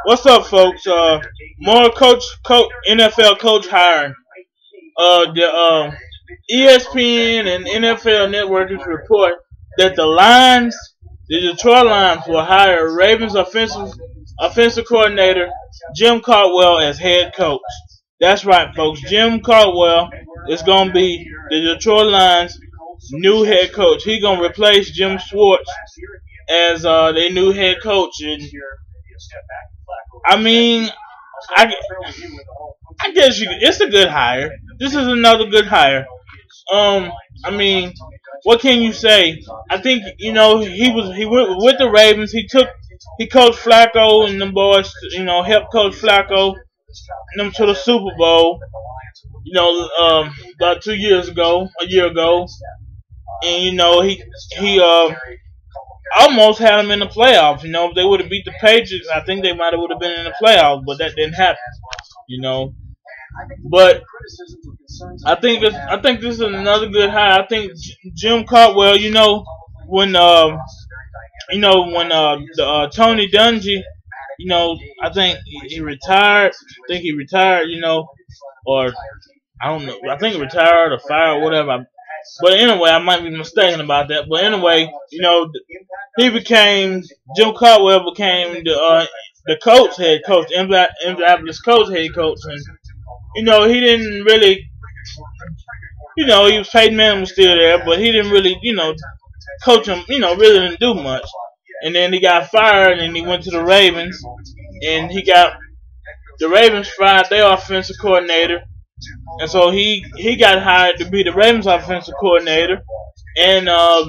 What's up, folks? More NFL coach hiring. The ESPN and NFL networks report that the Detroit Lions, will hire Ravens offensive coordinator Jim Caldwell as head coach. That's right, folks. Jim Caldwell is gonna be the Detroit Lions' new head coach. He's gonna replace Jim Schwartz as their new head coach. And I mean, I, I guess it's a good hire. This is another good hire. I mean, what can you say? I think he went with the Ravens. He coached Flacco and them boys. Helped coach Flacco and them to the Super Bowl. About a year ago, and he almost had them in the playoffs. If they would have beat the Patriots, I think they might have would have been in the playoffs, but that didn't happen. But I think this is another good hire. I think Jim Caldwell. When Tony Dungy, I think he retired. Or I don't know. I think he retired or fired or whatever. But anyway, I might be mistaken about that. But anyway, Jim Caldwell became the head coach, Indianapolis Colts head coach, and he didn't really, he was Peyton Manning was still there, but he didn't really, coach him, really didn't do much. And then he got fired, and he went to the Ravens, and the Ravens fired their offensive coordinator, and so he got hired to be the Ravens offensive coordinator, and I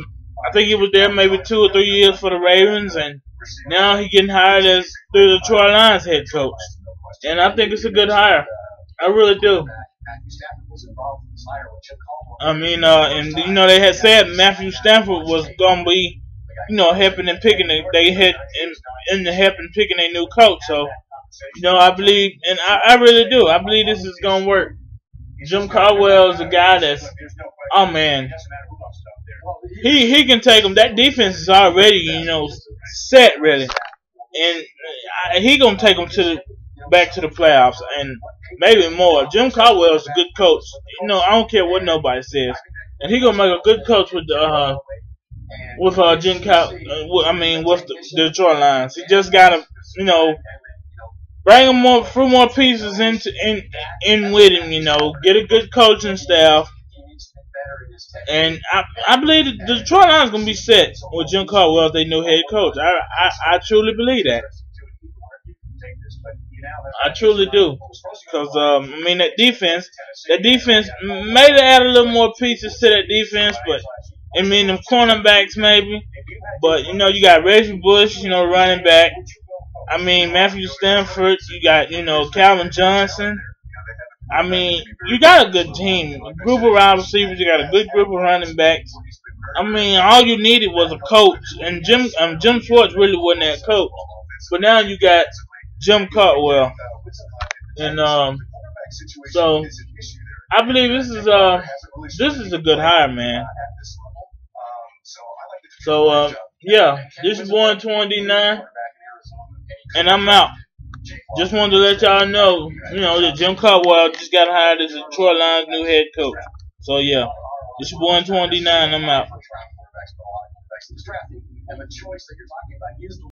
think he was there maybe 2 or 3 years for the Ravens, and now he's getting hired as the Detroit Lions head coach, and I think it's a good hire. I really do. I mean, and they had said Matthew Stafford was gonna be, helping and picking helping picking a new coach. So, I believe, and I really do. I believe this is gonna work. Jim Caldwell is a guy that's, oh man, he can take them. That defense is already, set really, and he gonna take them back to the playoffs and maybe more. Jim Caldwell is a good coach. I don't care what nobody says, and he gonna make a good coach with the with the Detroit Lions. He just gotta bring him more pieces in with him. Get a good coaching staff, and I believe the Detroit Lions gonna be set with Jim Caldwell as their new head coach. I truly believe that. I truly do, because that defense maybe add a little more pieces to that defense, but them cornerbacks maybe. But you got Reggie Bush, running back. Matthew Stafford. You got Calvin Johnson. You got a good team, a group of wide receivers. You got a good group of running backs. All you needed was a coach, and Jim Schwartz really wasn't that coach. But now you got Jim Caldwell, and so I believe this is a good hire, man. So yeah, this is Born 29, and I'm out. Just wanted to let y'all know, that Jim Caldwell just got hired as the Detroit Lions' new head coach. So yeah, this is Born 29. I'm out.